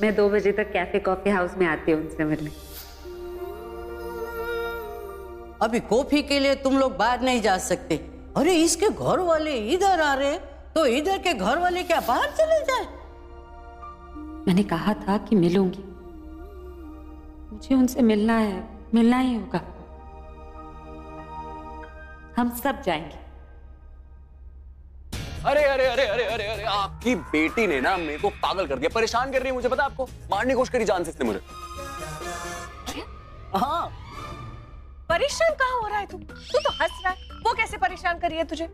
मैं 2 बजे तक कैफे कॉफी हाउस में आती हूँ उनसे मिलने। अभी कॉफी के लिए तुम लोग बाहर नहीं जा सकते। अरे इसके घर वाले इधर आ रहे तो इधर के घर वाले क्या बाहर चले जाए? मैंने कहा था कि मिलूंगी, मुझे उनसे मिलना है, मिलना ही होगा। हम सब जाएंगे। अरे अरे अरे अरे अरे अरे आपकी बेटी ने ना मेरे को पागल कर दिया, परेशान कर रही है मुझे। पता आपको, मारने की कोशिश करी जान से इसने मुझे। हाँ, परेशान कहाँ हो रहा है तू? तू तो हंस रहा है। वो कैसे परेशान कर रही है तुझे?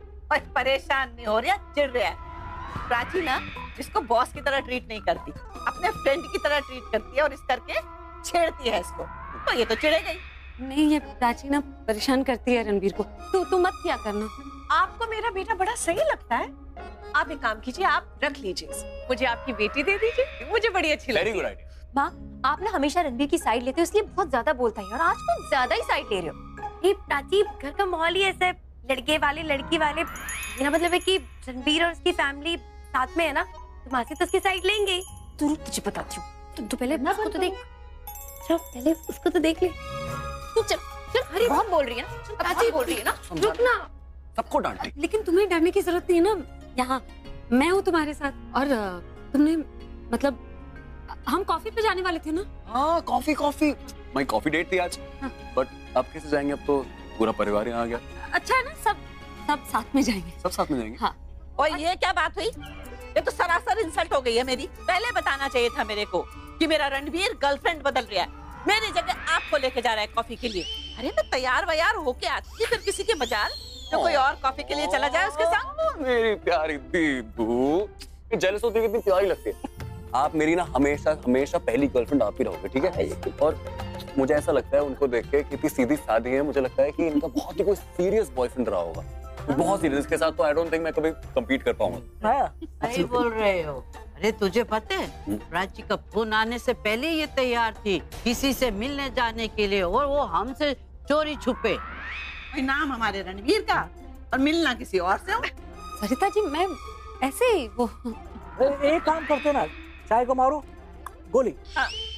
परेशान नहीं हो रहा, चिढ़ रहा है। प्राची ना इसको बॉस की तरह ट्रीट नहीं करती, अपने फ्रेंड की तरह ट्रीट करती है और इस करके छेड़ती है इसको, तो ये तो चिढ़े गई। नहीं, ये प्राची ना परेशान करती है रणबीर को। तू मत किया करना। आपको मेरा बेटा बड़ा सही लगता है। आप एक काम कीजिए, आप रख लीजिए, मुझे आपकी बेटी दे दीजिए, मुझे बड़ी अच्छी लगती है। Very good idea. माँ, आप ना हमेशा रणबीर की साइड लेते हो, इसलिए बहुत ज्यादा बोलता है और आज कुछ ज्यादा ही साइड ले रहे हो। ये प्राची, घर का माहौल ही ऐसा है, लड़के वाले लड़की वाले। मेरा मतलब है कि रणबीर और उसकी फैमिली साथ में है ना, तो मासी तो उसकी साइड लेंगे। तू तुझे बताती हूँ, तो पहले उसको तो देख, चल पहले उसको तो देख ले। तू चल चल। अरे बहुत बोल रही है ना, प्राची बोल रही है ना, रुक ना। सबको डांटे। लेकिन तुम्हें डरने की जरूरत नहीं है ना, यहाँ मैं हूँ तुम्हारे साथ। और तुमने मतलब हम कॉफी पे जाने वाले थे ना? हाँ, कॉफी कॉफी मैं कॉफी डेट थी आज। हाँ। बट अब कैसे जाएंगे? अब तो पूरा परिवार यहाँ आ गया। अच्छा है ना, सब साथ में जाएंगे। सब साथ में जाएंगे। हाँ। और ये क्या बात हुई? ये तो सरासर इंसल्ट हो गई है मेरी। पहले बताना चाहिए था मेरे को कि मेरा रणबीर गर्लफ्रेंड बदल रहा है, मेरी जगह आपको लेके जा रहा है कॉफी के लिए। अरे मैं तैयार वैयार होके आती फिर किसी के बाजार, तो कोई और कॉफी के लिए चला जाए उसके साथ। मेरी प्यारी दीबू, जेलस होती है, कितनी प्यारी लगती है। आप मेरी ना हमेशा हमेशा पहली गर्लफ्रेंड आप ही रहोगे, ठीक है? और मुझे ऐसा लगता है उनको देख के, कितनी सीधी सादी है, मुझे लगता है कि इनका बहुत ही कोई सीरियस बॉयफ्रेंड रहा होगा, बहुत सीरियस। इसके साथ तो आई डोंट थिंक मैं कभी compete कर पाऊंगा। सही बोल रहे हो। अरे तुझे पता है, प्राची का फोन आने से पहले ये तैयार थी किसी से मिलने जाने के लिए, और वो हमसे चोरी छुपे। नाम हमारे रणबीर का और मिलना किसी और से हो। सरिता जी, मैं ऐसे ही वो एक काम करते ना, चाय को मारो गोली,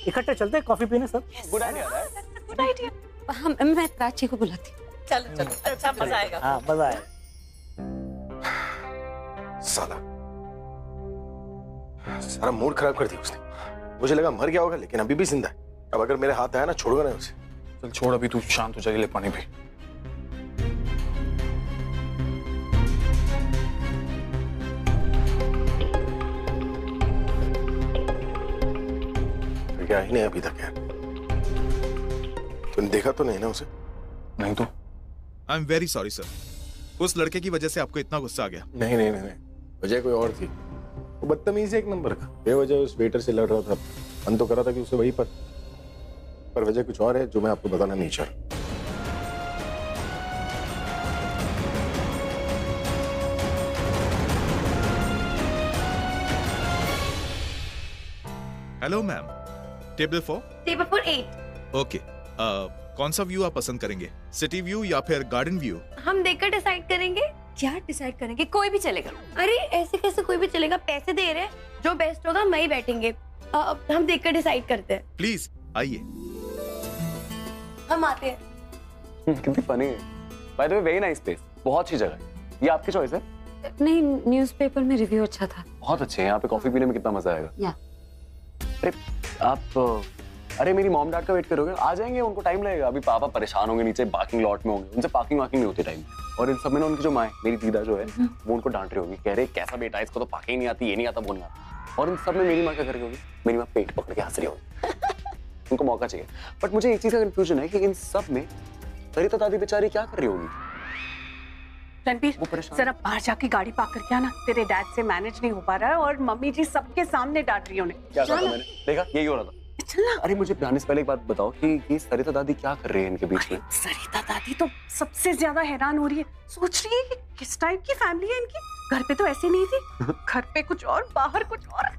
इकट्ठे चलते हैं कॉफी पीने सब। गुड आइडिया है। Good idea. हम मैं प्राची को बुलाती हूँ। चलो चलो, अच्छा मजा आएगा। हाँ मजा आएगा। सारा मूड खराब कर दिया उसने। मुझे लगा मर गया होगा, लेकिन अभी भी जिंदा है। अब अगर मेरे हाथ आया ना, छोड़ूंगा नहीं उसे। चल छोड़, अभी तू शांत हो जाइए, ले पानी पी। क्या ही नहीं अभी तक यार। तूने देखा तो नहीं ना उसे? नहीं तो। I am very sorry sir, उस लड़के की वजह से आपको इतना गुस्सा आ गया। नहीं नहीं नहीं, वजह कोई और थी। वो बदतमीज है एक नंबर का, बेवजह उस वेटर से लड़ रहा था। मन तो करा था कि उसे वही पर वजह कुछ और है जो मैं आपको बताना नहीं चाह रहा। Hello ma'am, table for 8। Okay. कौन सा व्यू आप पसंद करेंगे, सिटी व्यू या फिर गार्डन व्यू? हम देखकर डिसाइड करेंगे। क्या डिसाइड करेंगे? कोई भी चलेगा। अरे ऐसे कैसे कोई भी चलेगा? पैसे दे रहे हैं, जो बेस्ट होगा वही बैठेंगे। हम देखकर डिसाइड करते हैं। प्लीज आइए। हम आते हैं। कितनी फनी है। By the way, very nice place, बहुत अच्छी जगह है। ये आपकी चॉइस है? नहीं, न्यूज़पेपर में रिव्यू अच्छा था। बहुत अच्छे हैं। यहाँ पे कॉफी पीने में कितना मजा आएगा। या अरे आप, अरे मेरी मॉम डैड का वेट करोगे? आ जाएंगे, उनको टाइम लगेगा। अभी पापा परेशान होंगे, नीचे पार्किंग लॉट में होंगे, उनसे पार्किंग वाकिंग नहीं होती टाइम। और इन सब में ना उनकी जो माँ है, मेरी दीदा जो है, वो उनको डांट रही होगी, कह रहे कैसा बेटा है, इसको तो पार्किंग नहीं आती, ये नहीं आता, वो नहीं आता। और इन सब में मेरी माँ क्या कर रही होगी? मेरी माँ पेट पकड़ के हंस रही होगी। उनको मौका चाहिए। बट मुझे एक चीज का कंफ्यूजन है कि इन सब में सरिता दादी बेचारी क्या कर रही होगी? रणबीर, जरा बाहर जाके गाड़ी पार्क करके आना। तेरे डैड से मैनेज नहीं हो पा रहा है और मम्मी जी सबके सामने डांट रही उन्हें। क्या कहा था मैंने? देखा, यही हो रहा था। चलना। अरे मुझे जाने से पहले एक बात बताओ कि ये सरिता दादी क्या कर रही है इनके बीच में? सरिता दादी तो सबसे ज्यादा हैरान हो रही है, सोच रही है कि किस टाइप की फैमिली है इनकी। घर पे तो ऐसे नहीं थी, घर पे कुछ और, बाहर कुछ और।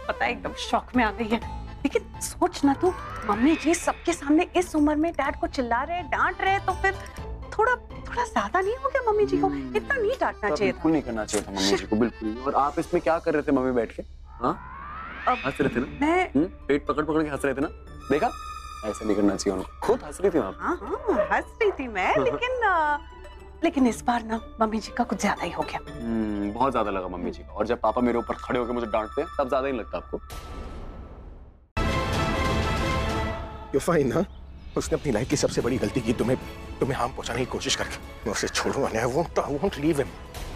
पता है, एकदम शॉक में आ गई है। लेकिन सोच ना तू, मम्मी जी सबके सामने इस उम्र में डैड को चिल्ला रहे, डांट रहे, तो फिर थोड़ा ज्यादा नहीं हो गया मम्मी जी को? इतना नहीं डांटना चाहिए था। बिल्कुल नहीं करना चाहिए था मम्मी जी को, बिल्कुल। और आप इसमें क्या कर रहे थे मम्मी बैठ के? हाँ, हंस रहे थे ना? मैं पेट पकड़ पकड़ के हंस रहे थे ना? देखा? ऐसे नहीं करना चाहिए उनको। खुद हंस रही थी वहाँ पे। हाँ, हंस रही थी मैं, लेकिन इस बार ना मम्मी जी का कुछ ज्यादा ही हो गया। बहुत ज्यादा लगा मम्मी जी का। और जब पापा मेरे ऊपर खड़े होकर मुझे डांटते हैं तब ज्यादा ही लगता आपको। You're fine, हाँ? उसने अपनी लाइफ की सबसे बड़ी गलती की, तुम्हें हार्म पहुंचाने की कोशिश करके। मैं उसे छोड़ूंगा नहीं। I won't leave him.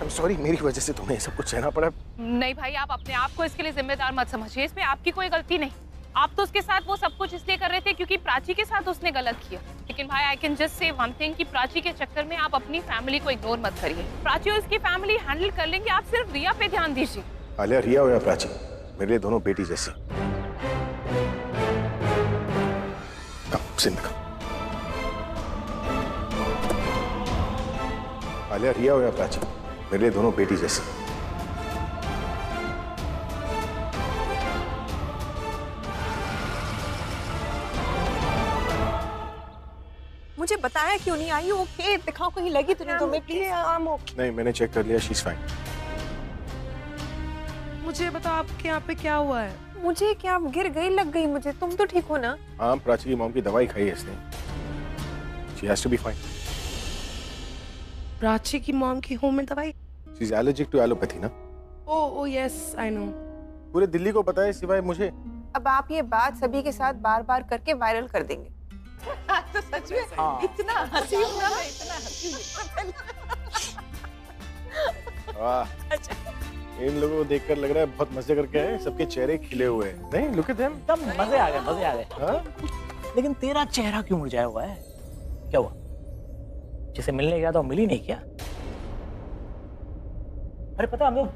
I'm sorry, मेरी वजह से तुम्हें ये सब कुछ सहना पड़ा। नहीं भाई, आप अपने आप को इसके लिए जिम्मेदार मत समझिए। इसमें आपकी कोई गलती नहीं। आप तो उसके साथ वो सब कुछ इसलिए कर रहे थे क्योंकि प्राची के साथ उसने गलत किया। लेकिन भाई, I can just say one thing कि प्राची के चक्कर में आप अपनी फैमिली को इग्नोर मत करिए। प्राची और उसकी फैमिली हैंडल कर लेंगे, आप सिर्फ रिया पे ध्यान दीजिए। आलिया, रिया हो या प्राची, मेरे लिए दोनों बेटी जैसी। सिंध का आलिया, रिया हो या प्राची, मेरे लिए दोनों बेटी जैसी। मुझे बताया क्यों नहीं? आई ओके? दिखाओ कहीं लगी तो नहीं तुम्हें प्लीज। नहीं, मैंने चेक कर लिया, शी इज फाइन। मुझे बताओ आपके यहाँ पे क्या हुआ है? मुझे क्या, गिर गई, लग गई मुझे। तुम तो ठीक हो ना? हाँ, प्राची की मॉम की दवाई खाई है इसने। She has to be fine. Prachi की मॉम की होममेड दवाई? She is allergic to allopathy ना? Oh yes, I know. पूरे दिल्ली को पता है सिवाय मुझे। अब आप ये बात सभी के साथ बार-बार करके वायरल कर देंगे। तो सच में इतना हंसी हो रहा है, इतना हंसी। वाह, इन लोगों को देखकर लग रहा है बहुत मजे करके आए। सबके चेहरे खिले हुए हैं। नहीं, लुक एट देम। एकदम मजे आ गए, मजे आ गए। हाँ? लेकिन तेरा चेहरा क्यों मुरझाया हुआ है? क्या हुआ? जिसे मिलने गया था मिल ही नहीं क्या? अरे पता, हम लोग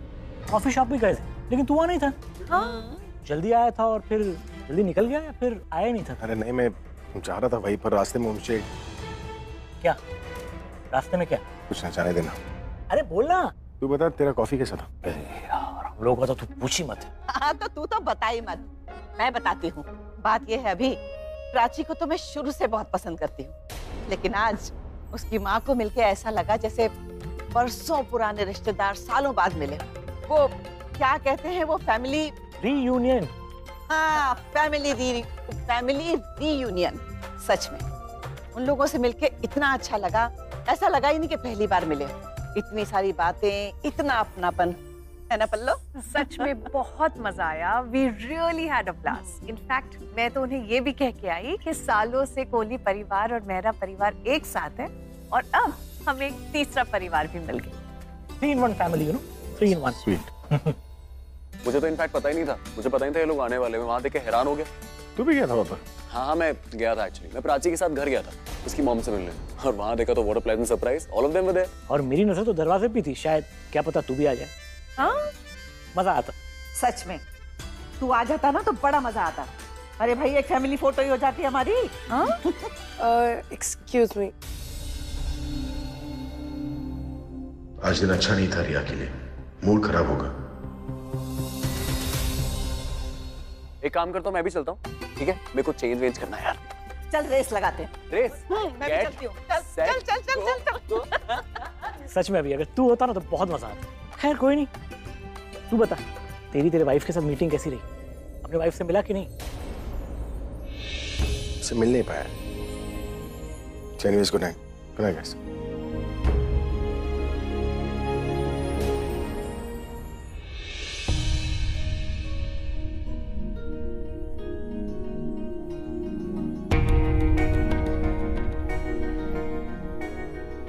कॉफी शॉप भी गए थे, लेकिन तू वहां नहीं था। हाँ? जल्दी आया था और फिर जल्दी निकल गया, या फिर आया नहीं था? अरे नहीं, मैं जा रहा था वहीं पर, रास्ते में मुझे। क्या रास्ते में? क्या कुछ ना जाने देना। अरे बोलना। तू बता, तेरा कॉफी कैसा था? अरे यार, हम लोगों का तो तू पूछ ही मत। हाँ तो तू तो बता ही मत, मैं बताती हूँ। बात ये है, अभी प्राची को तो मैं शुरू से बहुत पसंद करती हूँ, लेकिन आज उसकी माँ को मिलके ऐसा लगा जैसे बरसों पुराने रिश्तेदार सालों बाद मिले। वो क्या कहते हैं, वो फैमिली रीयूनियन। हाँ, फैमिली रीयूनियन। सच में उन लोगों से मिलके इतना अच्छा लगा, ऐसा लगा ही नहीं कि पहली बार मिले। इतनी सारी बातें, इतना अपनापन, है ना पल्लो? सच में बहुत मजा आया। We really had a blast. In fact मैं तो उन्हें ये भी कह के आई कि सालों से कोहली परिवार और मेरा परिवार एक साथ है, और अब हमें एक तीसरा परिवार भी मिल गया। 3 in 1 family, you know, 3 in 1। Sweet. मुझे तो इनफैक्ट पता ही नहीं था। मुझे पता ही था ये लोग आने वाले हैं। मैं वहाँ देख के हैरान हो गया। तू भी गया था वहाँ पर? हाँ, मैं गया था एक्चुअली। मैं प्राची के साथ घर गया था उसकी मॉम से मिलने, और वहाँ देखा तो what a pleasant surprise, all of them were there. और मेरी नजर तो दरवाजे पे थी, शायद क्या पता तू भी आ जाए। हाँ? मजा आता। सच में तू आ जाता ना तो बड़ा मजा आता। अरे भाई, एक फैमिली फोटो ही हो जाती हमारी। हाँ? Excuse me. आज दिन अच्छा नहीं था रिया के लिए, मूड खराब होगा। एक काम करता हूँ, मैं भी चलता हूँ, ठीक है? मेरे को चेंज वेंज करना है यार। चल रेस लगाते हैं। रेस? मैं भी चलती हूँ। चल। सच में अभी अगर तू होता ना तो बहुत मजा आता। खैर कोई नहीं, तू बता, तेरे वाइफ के साथ मीटिंग कैसी रही? अपने वाइफ से मिला कि नहीं? से मिल नहीं पाया। Anyways, good night. Good night guys.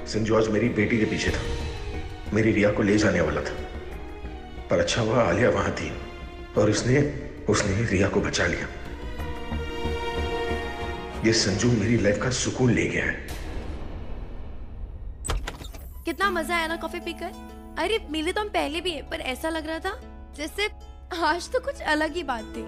Sanju आज मेरी बेटी के पीछे था, मेरी रिया को ले जाने वाला था, पर अच्छा हुआ आलिया वहां थी और उसने रिया को बचा लिया। ये संजू मेरी लाइफ का सुकून ले गया है। कितना मजा आया ना कॉफी पीकर। अरे मिले तो हम पहले भी हैं, पर ऐसा लग रहा था जैसे आज तो कुछ अलग ही बात थी।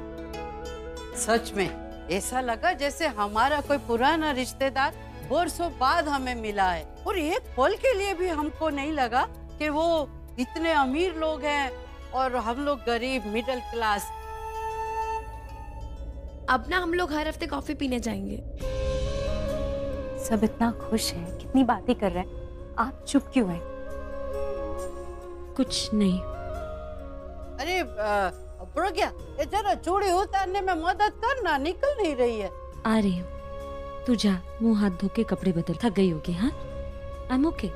सच में ऐसा लगा जैसे हमारा कोई पुराना रिश्तेदार बरसों बाद हमें मिला है, और एक पल के लिए भी हमको नहीं लगा कि वो इतने अमीर लोग हैं और हम लोग गरीब मिडिल क्लास। अब ना हम लोग हर हफ्ते कॉफी पीने जाएंगे। सब इतना खुश हैं, कितनी बातें कर रहे हैं, आप चुप क्यों हैं? कुछ नहीं। अरे प्रज्ञा, ये जरा चूड़ी उतारने में मदद करना, निकल नहीं रही है। आ रही हूँ। तू जा, मुंह हाथ धो के कपड़े बदल, थक गई होगी। हाँ, आई एम ओके।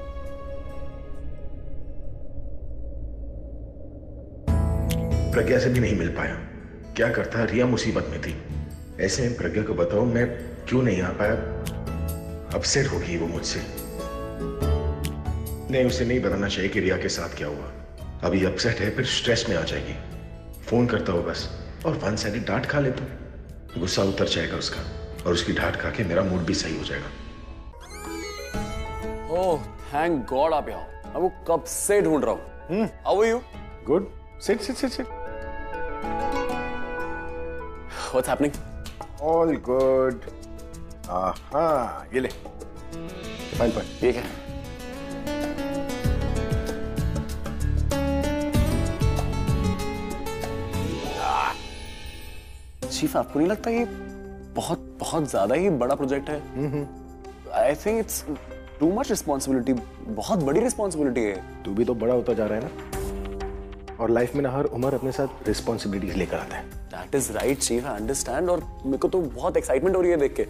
प्रज्ञा से भी नहीं मिल पाया। क्या करता, रिया मुसीबत में थी। ऐसे में प्रज्ञा को बताओ मैं क्यों नहीं आ पाया। अपसेट होगी वो मुझसे। नहीं, उसे नहीं बताना चाहिए कि रिया के साथ क्या हुआ। अभी अपसेट है, फिर स्ट्रेस में आ जाएगी। फोन करता हो बस और वन साइडेड डांट खा ले तो गुस्सा उतर जाएगा उसका, और उसकी डांट खा के मेरा मूड भी सही हो जाएगा। ओह थैंक गॉड आप यहाँ। मैं वो कब से ढूंढ रहा हूँ। How are you? Good. Sit sit sit sit. What's happening? All good. हाँ, ये ले फाइल पर। ठीक है। चीफ, आपको नहीं लगता ये बहुत बहुत ज्यादा ही बड़ा प्रोजेक्ट है? I think it's too much responsibility. बहुत बड़ी रिस्पॉन्सिबिलिटी है। तू भी तो बड़ा होता जा रहा है ना, और लाइफ में ना हर उम्र अपने साथ रिस्पॉन्सिबिलिटीज लेकर आता है। That is right chief, I understand. और मेरे को तो बहुत एक्साइटमेंट हो रही है देख के,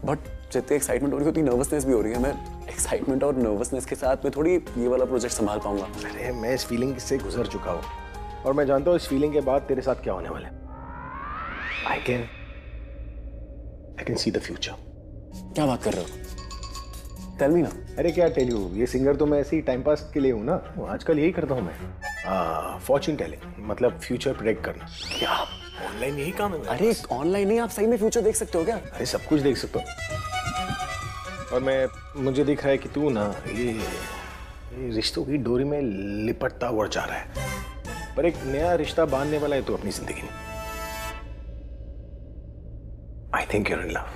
बट जितनी एक्साइटमेंट हो रही होती नर्वसनेस भी हो रही है। मैं एक्साइटमेंट और नर्वसनेस के साथ में थोड़ी ये वाला प्रोजेक्ट संभाल पाऊंगा। अरे मैं इस फीलिंग से गुजर चुका हूँ, और मैं जानता हूँ इस फीलिंग के बाद तेरे साथ क्या होने वाला है। I can see the future. क्या बात कर रहे हो? Tell me ना। अरे क्या टेल यू, ये सिंगर तो मैं ऐसे ही टाइम पास के लिए हूँ ना, आजकल यही करता हूँ मैं। फॉर्च्यून टेलिंग, मतलब फ्यूचर प्रेडिक्ट करना। क्या ऑनलाइन यही काम है? अरे ऑनलाइन नहीं, आप सही में फ्यूचर देख सकते हो क्या? अरे सब कुछ देख सकता हूँ। और मुझे दिख रहा है कि तू ना ये रिश्तों की डोरी में लिपटता हुआ जा रहा है, पर एक नया रिश्ता बांधने वाला है तू अपनी जिंदगी में। I think you're in love.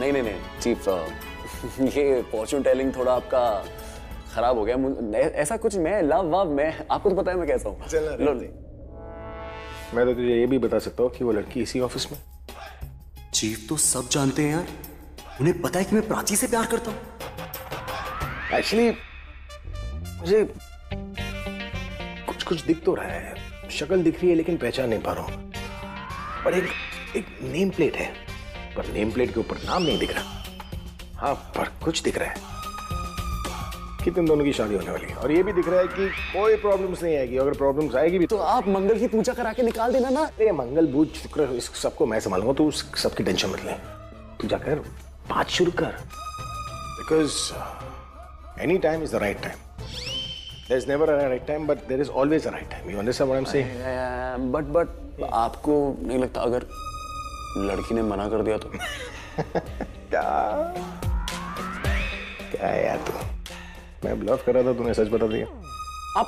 नहीं चीफ, ये फॉर्च्यून टेलिंग थोड़ा आपका खराब हो गया। ऐसा कुछ मैं लव मैं आपको तो पता है मैं कैसा हूँ। मैं तो तुझे ये भी बता सकता हूँ कि वो लड़की इसी ऑफिस में। चीफ तो सब जानते हैं यार, उन्हें पता है कि मैं प्राची से प्यार करता हूँ। एक्चुअली मुझे कुछ दिख तो रहा है, शक्ल दिख रही है लेकिन पहचान नहीं पा रहा हूं। पर एक नेम प्लेट है, पर नेम प्लेट के ऊपर नाम नहीं दिख रहा। हाँ, पर कुछ दिख रहा है कि तुम दोनों की शादी होने वाली है, और ये भी दिख रहा है कि कोई प्रॉब्लम्स नहीं आएगी। अगर प्रॉब्लम्स आएगी भी तो आप मंगल की पूजा करा के निकाल देना ना। अरे मंगल बुध शुक्र इस सबको मैं संभालूंगा, तू सबकी टेंशन मत ले। तू जाकर बात शुरू कर, because any time is the right time. There's never a right time, but there is always a right time. You understand what I'm saying? But आपको नहीं लगता अगर लड़की ने मना कर दिया तो? क्या यार तू, मैं ब्लफ कर रहा था, तूने सच बता दिया। आप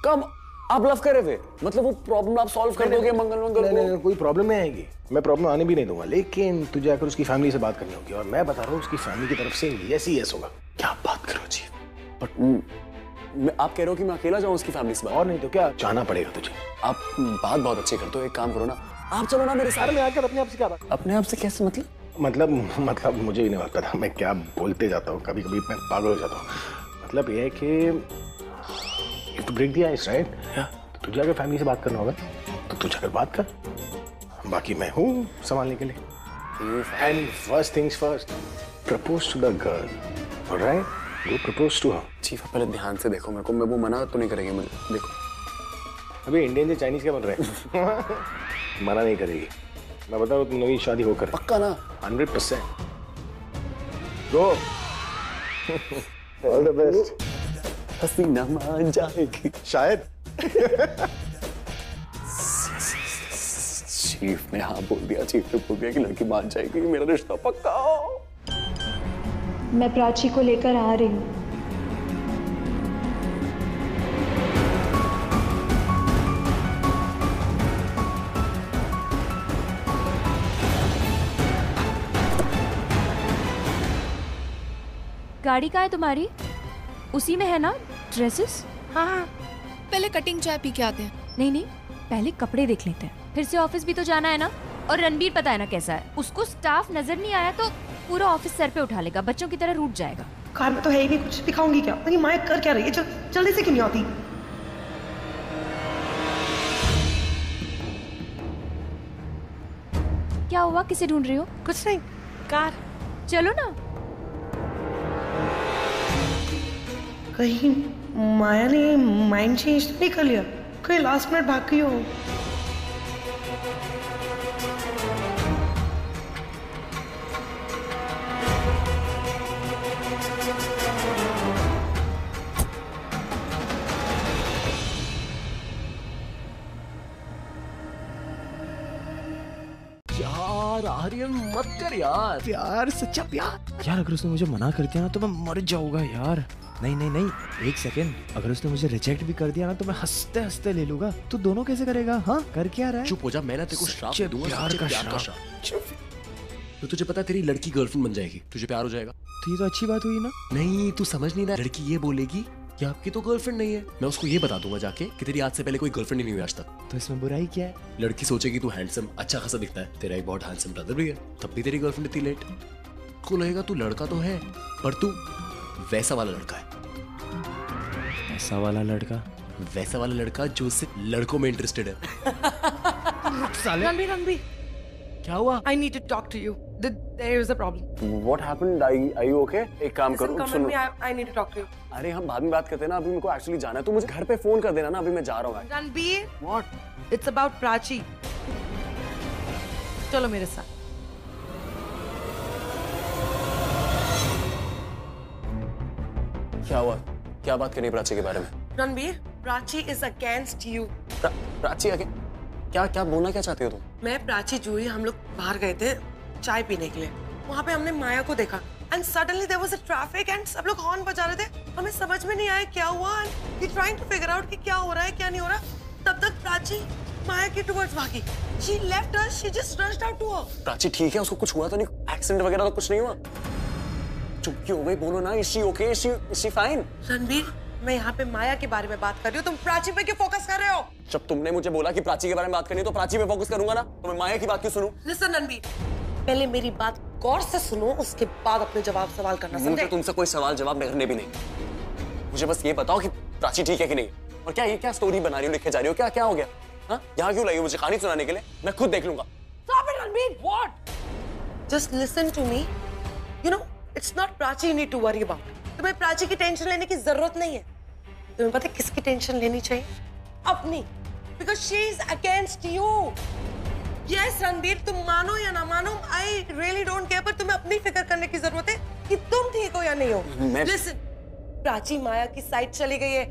कब आप ब्लफ कर रहे थे? मतलब वो प्रॉब्लम आप सॉल्व कर दोगे मंगल नहीं, कोई प्रॉब्लम नहीं आएगी। मैं प्रॉब्लम आने भी नहीं दूंगा, लेकिन तुझे आकर उसकी फैमिली से बात करनी होगी, और मैं बता रहा हूँ उसकी फैमिली की तरफ से यस ही यस होगा। क्या बात करो जी? बट आप कह रहे हो कि मैं अकेला जाऊं उसकी फैमिली से बात? और नहीं तो क्या, जाना पड़ेगा तुझे। आप बात बहुत अच्छी करते हो, एक काम करो ना, आप चलो ना मेरे साथ में आकर। अपने आप से क्या बात? अपने आप से कैसे? मतलब मुझे ही नहीं लगता था मैं क्या बोलते जाता हूँ, कभी कभी मैं पागल हो जाता हूँ। मतलब ये है कि तो ब्रेक दिया इस राइट, तो तुझे अगर फैमिली से बात करना होगा तो तू जाकर बात कर, बाकी मैं हूँ संभालने के लिए। And first things first, propose to the girl, alright? Go propose to her. Chief पहले ध्यान से देखो मेरे को, मैं वो मना तो नहीं करेगी मुझे। देखो अभी इंडियन से चाइनीज क्या बन रहा है? मना नहीं करेगी, मैं बता रहा हूँ, तुम लोगों की शादी होकर। पक्का ना? 100%। Go. All the best. हसीना मान जाएगी शायद। चीफ ने हाँ बोल दिया, चीफ ने बोल दिया कि लड़की मान जाएगी, मेरा रिश्ता पक्का। मैं प्राची को लेकर आ रही हूँ। गाड़ी कहाँ है तुम्हारी? उसी में है ना ड्रेसेस? हाँ, पहले कटिंग चाय पी के आते हैं। नहीं, पहले कपड़े देख लेते हैं, फिर से ऑफिस भी तो जाना है ना। और रणबीर पता है ना कैसा है, उसको स्टाफ नजर नहीं आया तो पूरा ऑफिस सर पे उठा लेगा, बच्चों की तरह रूठ जाएगा। कार में तो है ही नहीं कुछ, दिखाऊंगी क्या? मेरी माया कर क्या रही है? जल्दी से क्यों नहीं आती? क्या हुआ, किसे ढूंढ रही हो? कुछ नहीं, कार। चलो ना। कहीं माया ने माइंड चेंज तो नहीं कर लिया? कहीं लास्ट मिनट भाग गई हो? यार आर्यन मत कर यार। प्यार, सच्चा प्यार। यार अगर उसने मुझे मना कर दिया ना तो मैं मर जाऊंगा यार। नहीं नहीं नहीं, एक सेकेंड, अगर उसने मुझे रिजेक्ट भी कर दिया ना तो मैं हंसते हंसते ले लूंगा। तू दोनों कैसे करेगा? हाँ कर क्या रहा है? चुप हो जा, मैं ना तेरे को श्राप दूंगा, प्यार का श्राप। तो तुझे पता तेरी लड़की गर्लफ्रेंड बन जाएगी, तुझे प्यार हो जाएगा। तो ये तो अच्छी बात हुई ना। नहीं तू समझ नहीं रहा, लड़की ये बोलेगी कि आपकी तो गर्लफ्रेंड नहीं है। मैं उसको ये बता दूंगा जाके कि तेरी आज से पहले कोई गर्लफ्रेंड नहीं हुई आज तक। तो इसमें बुराई क्या है? लड़की सोचेगी तू हैंडसम, अच्छा खासा दिखता है, तेरा एक बहुत हैंडसम ब्रदर भी है, तब भी तेरी गर्लफ्रेंड इतनी लेट। उसको लगेगा तू लड़का तो है पर तू वैसा वाला लड़का है। ऐसा वाला लड़का? वैसा वाला लड़का जो सिर्फ लड़कों में इंटरेस्टेड है। साले रणबीर, क्या हुआ? I need to talk to you. There is a problem. What happened? Are you okay? एक काम करो, Come सुनो। with me. I need to talk to you. अरे हम बाद में बात करते हैं ना, अभी मेरे को एक्चुअली जाना है, तो मुझे घर पे फोन कर देना ना, अभी मैं जा रहा हूँ। Ranbir, What? it's about Prachi. चलो मेरे साथ। क्या हुआ? क्या बात करनी है प्राची के बारे में? Ranbir, Prachi is against you. Prachi आगे क्या क्या बोलना क्या चाहती हो तुम? मैं, प्राची, जूही, हम लोग बाहर गए थे चाय पीने के लिए। वहाँ पे हमने माया को देखा and suddenly there was a traffic and सब लोग हॉर्न बजा रहे थे। हमें समझ में नहीं आया क्या हुआ and we trying to figure out कि क्या हो रहा है क्या नहीं हो रहा। तब तक प्राची माया के टुवर्ड्स भागी। She left us, she just rushed out to her. Prachi ठीक है? उसको कुछ हुआ तो नहीं? एक्सीडेंट वगैरह तो कुछ नहीं हुआ? चुप क्यों हो गई? बोलो ना, is she okay? Is she fine? Ranbir, मैं यहाँ पे माया के बारे में बात कर रही हूँ, तुम प्राची पे क्यों फोकस कर रहे हो? जब तुमने मुझे बोला कि प्राची के बारे में बात करनी है तो प्राची पे फोकस करूंगा ना, तो मैं माया की बात क्यों सुनूं? लिसन रणबीर, पहले मेरी बात गौर से सुनो, उसके बाद अपने जवाब सवाल करना, समझे? मुझे तुमसे कोई सवाल जवाब करने भी नहीं। मुझे बस ये बताओ कि प्राची ठीक है कि नहीं, और क्या ये क्या स्टोरी बना रही हो, लिखे जा रही हो, क्या क्या हो गया? हाँ, यहाँ क्यों लाई हो मुझे कहानी सुनाने के लिए? मैं खुद देख लूंगा। Stop it, Ranbir! What? Just listen to me. You know, it's not Prachi you need to worry about. तुम्हें प्राची की टेंशन लेने की जरूरत नहीं है। तुम्हें पता है किसकी टेंशन लेनी चाहिए? अपनी, because she is against you. Yes, Ranbir, तुम मानो या ना मानो, I really don't care, पर तुम्हें अपनी फिक्र करने की जरूरत है कि तुम ठीक हो या नहीं हो। Listen, प्राची माया की साइड चली गई है।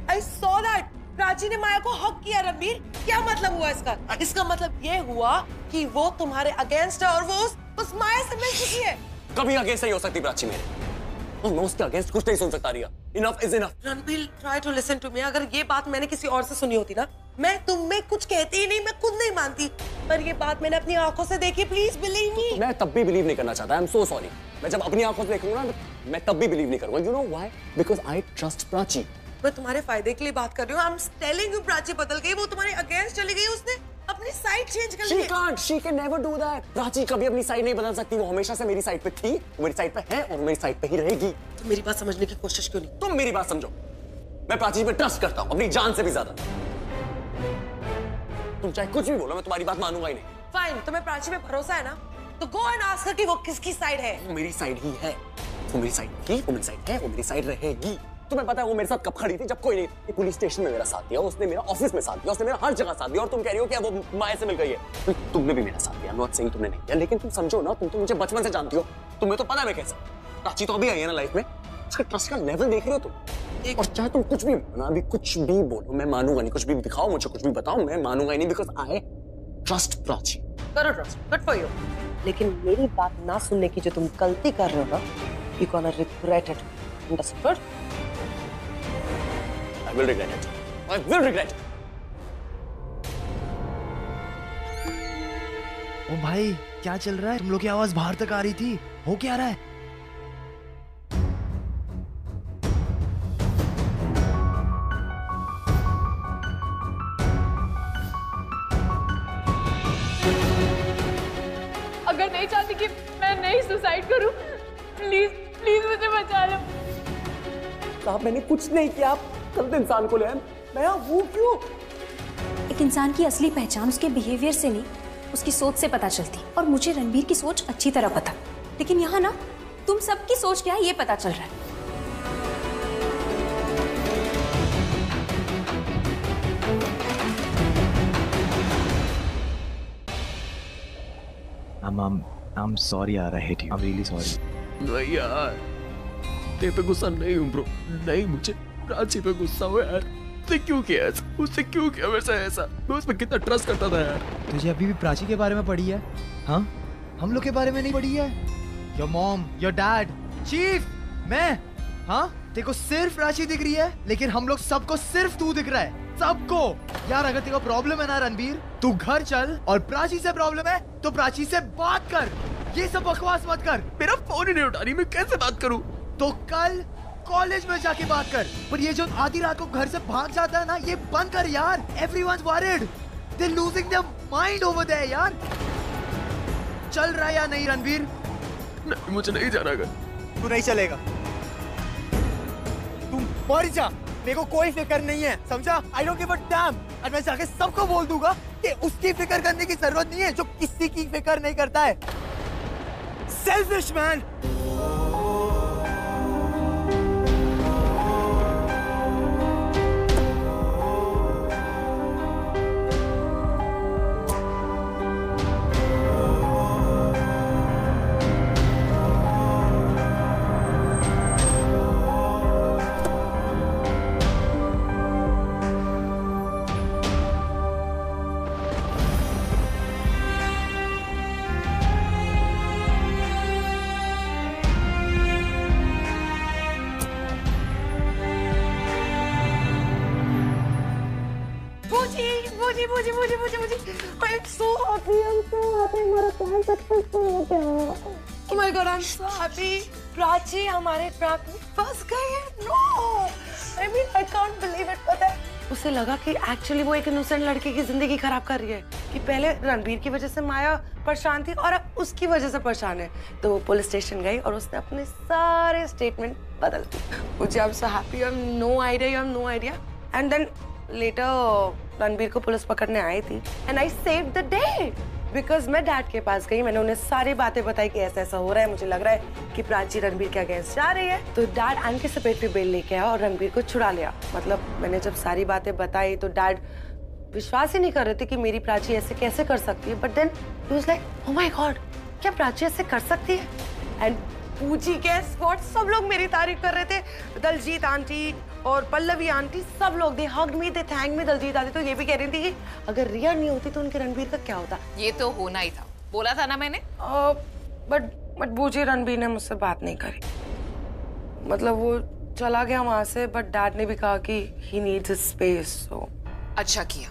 I saw that. प्राची ने माया को हक किया। रणबीर, क्या मतलब हुआ इसका? इसका मतलब ये हुआ कि वो तुम्हारे अगेंस्ट है और वो उस माया से मिल चुकी है। कभी अगेंस्ट नहीं हो सकती प्राची मेरे, और मैं उसके अगेंस्ट कुछ नहीं सुन सकता। Riya, enough is enough. Ranbir, try to listen to me. अगर ये बात मैंने किसी और से सुनी होती ना, मैं तुम में कुछ कहती ही नहीं, मैं खुद नहीं मानती, पर ये बात मैंने अपनी आंखों से देखी। Please believe me. मैं तब भी बिलीव नहीं करना चाहता। I am so sorry. मैं जब अपनी आंखों से देखूंगा ना, मैं तब भी बिलीव नहीं करूंगा। You know why? Because I trust Prachi. मैं तुम्हारे फायदे के लिए बात कर रही हूँ। I am telling you, Prachi बदल गई, वो तुम्हारे अगेंस्ट चली गई, उसने अपनी साइड चेंज कर ली। She can never do that. Prachi कभी अपनी साइड नहीं बदल सकती। वो हमेशा से मेरी साइड पे थी, वो मेरी साइड पे है और मेरी साइड पे ही रहेगी। तुम मेरी बात समझने की कोशिश क्यों नहीं? तुम मेरी बात समझो। मैं प्राची पे ट्रस्ट करता हूँ, अपनी जान से भी ज्यादा। तुम चाहे कुछ भी बोलो, मैं तुम्हारी बात मानूंगा ही नहीं। फाइन, तुम्हें प्राची पे भरोसा है ना, तो गो एंड आस्क हर कि वो किसकी साइड है। वो मेरी साइड ही है। वो मेरी साइड थी, वो मेरी साइड है, वो मेरी साइड रहेगी। तुम्हें पता है वो मेरे साथ कब खड़ी थी? जब कोई नहीं। ये पुलिस स्टेशन में मेरा साथ दिया, उसने मेरा ऑफिस में साथ दिया, उसने मेरा हर जगह साथ दिया, और तुम कह रही हो कि वो माया से मिल गई है। तुमने भी मेरा साथ दिया, नॉट सेइंग तुमने नहीं दिया, लेकिन तुम समझो ना, तुम तो मुझे बचपन से जानती हो, तुम्हें तो पता है मैं कैसा। प्राची तो अभी आई है ना लाइफ में, उसका ट्रस्ट का लेवल देख रहे हो तुम। और चाहे तुम कुछ भी बोलो, अभी कुछ भी बोलो, मैं मानूंगा नहीं। कुछ भी दिखाओ मुझे, कुछ भी बताओ, मैं मानूंगा ही नहीं, बिकॉज आई ट्रस्ट प्राची। करो ट्रस्ट, गुड फॉर यू, लेकिन मेरी बात ना सुनने की जो तुम गलती कर रहे हो ना, you gonna regret it. Understood? I will regret it. I will regret it. ओ भाई, क्या चल रहा है? तुम लोग की आवाज बाहर तक आ रही थी, हो क्या रहा है? अगर नहीं चाहती कि मैं नहीं सुसाइड करूं, प्लीज प्लीज मुझे बचा लो। साहब मैंने कुछ नहीं किया, आप गलत इंसान को ले आए। मैं वो क्यों? एक इंसान की असली पहचान उसके बिहेवियर से नहीं, उसकी सोच से पता चलती। और मुझे रणबीर की सोच अच्छी तरह पता, लेकिन यहाँ ना तुम सबकी सोच क्या है ये पता चल रहा है। I'm sorry यार, I hate you. I'm really sorry. नहीं यार, तेरे पे गुस्सा नहीं हूँ ब्रो, नहीं, मुझे प्राची पे गुस्सा हुआ यार। उसने क्यों किया ऐसा? उसने क्यों किया वैसा ऐसा? मैं उसमें कितना ट्रस्ट करता था यार। तुझे अभी भी प्राची के बारे में पड़ी है? हाँ, हम लोग के बारे में नहीं पड़ी है? Your mom, your dad, chief, मैं, हाँ, तेरे को सिर्फ प्राची दिख रही है, लेकिन हम लोग सबको सिर्फ तू दिख रहा है, सबको। यार अगर तेरे को प्रॉब्लम है ना रणबीर, तू घर चल, और प्राची से प्रॉब्लम है तो प्राची से बात कर, ये सब बकवास मत कर। मेरा फोन ही नहीं उठा रही, मैं कैसे बात करूं? तो कल कॉलेज में जाके बात कर, पर ये जो आधी रात को घर से भाग जाता है ना, ये बंद कर यार। Everyone's worried, they're losing their mind over there यार। चल रहा है या नहीं रणबीर? नहीं, मुझे नहीं जाना घर। तू नहीं चलेगा, तुम मर जा, मेरे को कोई फिक्र नहीं है, समझा? I don't give a damn। और मैं जाके सबको बोल दूंगा कि उसकी फिक्र करने की जरूरत नहीं है जो किसी की फिक्र नहीं करता है। Selfish man। I'm so happy, I'm so happy, मेरा प्लान सक्सेसफुल हो गया। Oh my God, I'm so happy। Prachi हमारे ट्रैक में फंस गई है। No, I mean I can't believe it। पता है, उसे लगा कि एक्चुअली वो एक इनोसेंट लड़के की जिंदगी खराब कर रही है, कि पहले रणबीर की वजह से माया परेशान थी और अब उसकी वजह से परेशान है। तो वो पुलिस स्टेशन गई और उसने अपने सारे स्टेटमेंट बदल दिए। मुझे I'm so happy, you have no idea, you have no idea। And then later Ranbir को पुलिस पकड़ने आई थी and I saved the day because मैं डैड के पास गई, मैंने उन्हें सारी बातें बताई कि ऐसा ऐसा हो रहा है, मुझे लग रहा है कि प्राची रणबीर के अगेंस्ट जा रही है। तो डैड एंटिसिपेटरी बेल लेके आया और रणबीर को छुड़ा लिया। मतलब मैंने जब सारी बातें बताई तो डैड विश्वास ही नहीं कर रहे थे कि मेरी प्राची ऐसे कैसे कर सकती है। But then he was like, oh my God, क्या प्राची ऐसे कर सकती है? एंड पूजी गेस व्हाट, सब लोग मेरी तारीफ कर रहे थे। दलजीत आंटी और पल्लवी आंटी, सब लोग दे हग्ड मी, दे थैंक मी। दलजीत आंटी तो ये भी कह रही थी कि अगर रिया नहीं होती तो उनके रणबीर का क्या होता। ये तो होना ही था, बोला था ना मैंने। बट बूजी रणबीर ने मुझसे बात नहीं करी। मतलब वो चला गया वहां से, बट डैड ने भी कहा कि ही नीड्स हिज स्पेस। सो अच्छा किया,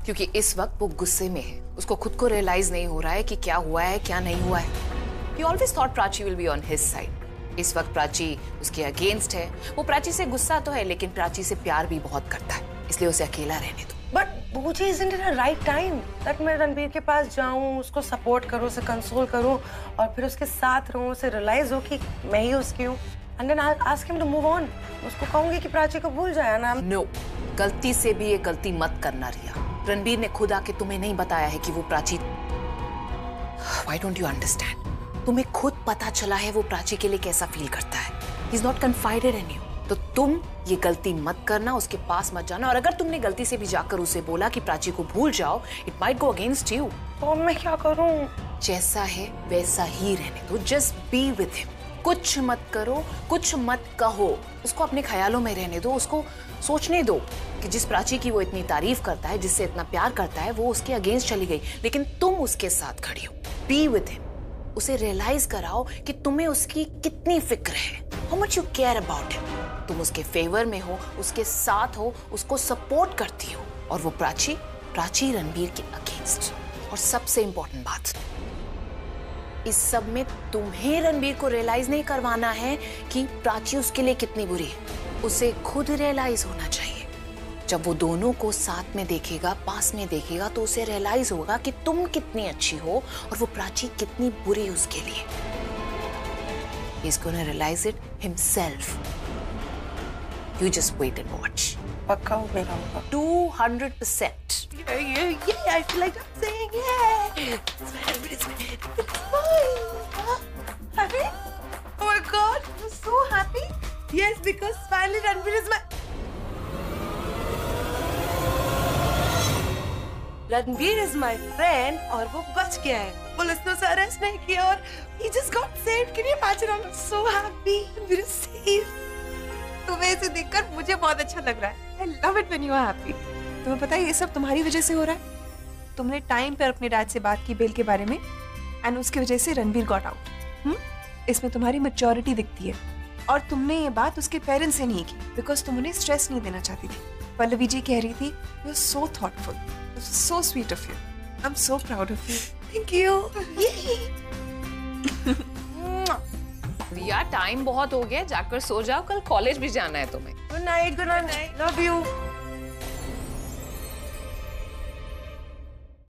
क्योंकि इस वक्त वो गुस्से में है, उसको खुद को रियलाइज नहीं हो रहा है कि क्या हुआ है क्या नहीं हुआ है। He always thought Prachi will be on his side। इस वक्त प्राची उसके अगेंस्ट है। वो प्राची से गुस्सा तो है, लेकिन प्राची से प्यार भी बहुत करता है, इसलिए उसे अकेला रहने दो। बट मुझे isn't it a right time that मैं रणबीर के पास जाऊं, उसको सपोर्ट करूं, उसे कंसोल करूं और फिर उसके साथ रहूं, उसे रियलाइज हो कि मैं ही उसकी हूं। And then I'll ask him to move on। उसको कहूंगी कि प्राची को भूल जाए ना। No, गलती से भी ये गलती मत करना रिया। रणबीर ने खुद आके तुम्हें नहीं बताया है कि वो Prachi. Why don't you understand? तुम्हें खुद पता चला है वो प्राची के लिए कैसा फील करता है। He's not confided in you। तो तुम ये गलती मत करना, उसके पास मत जाना। और अगर तुमने गलती से भी जाकर उसे बोला कि प्राची को भूल जाओ, it might go against you। तो मैं क्या करूं? जैसा है वैसा ही रहने दो। Just be with him। कुछ मत करो, कुछ मत कहो, उसको अपने ख्यालों में रहने दो। उसको सोचने दो कि जिस प्राची की वो इतनी तारीफ करता है, जिससे इतना प्यार करता है, वो उसके अगेंस्ट चली गई, लेकिन तुम उसके साथ खड़ी हो। Be with him। उसे रियलाइज कराओ कि तुम्हें उसकी कितनी फिक्र है। How much you care about him। तुम उसके फेवर में हो, उसके साथ हो, उसको सपोर्ट करती हो। और वो प्राची रणबीर के अगेंस्ट। और सबसे इंपॉर्टेंट बात, इस सब में तुम्हें रणबीर को रियलाइज नहीं करवाना है कि प्राची उसके लिए कितनी बुरी है। उसे खुद रियलाइज होना चाहिए। जब वो दोनों को साथ में देखेगा, पास में देखेगा, तो उसे रियलाइज होगा कि तुम कितनी अच्छी हो और वो प्राची कितनी बुरी उसके लिए। He's gonna realize it himself. You just wait and watch. पक्का हो मेरा होगा। 200%. Yeah, I feel like I'm saying yeah. It's mine. Happy? Oh my God, I'm so happy. Yes, because finally Ranveer is my. Ranveer is my friend और वो बच गया है। Police ने उसे अरेस्ट नहीं किया और he just got saved. Can you imagine? I'm so happy. Ranveer is safe. तुम्हें इसे देखकर मुझे बहुत अच्छा लग रहा है। I love it when you are happy. तुम्हें पता है ये सब तुम्हारी वजह से हो रहा है। तुमने टाइम पर अपने डैड से बात की बेल के बारे में एंड उसकी वजह से रणवीर गॉट आउट। इसमें तुम्हारी मैच्योरिटी दिखती है और तुमने ये बात उसके पेरेंट्स से नहीं की बिकॉज तुम उन्हें स्ट्रेस नहीं देना चाहती थी। पल्लवी जी कह रही थी you are so thoughtful, so sweet of you. I'm so proud of you. Thank you. यार टाइम बहुत हो गया, जाकर सो जाओ, कल कॉलेज भी जाना है तुम्हें। Good night, good night. Love you.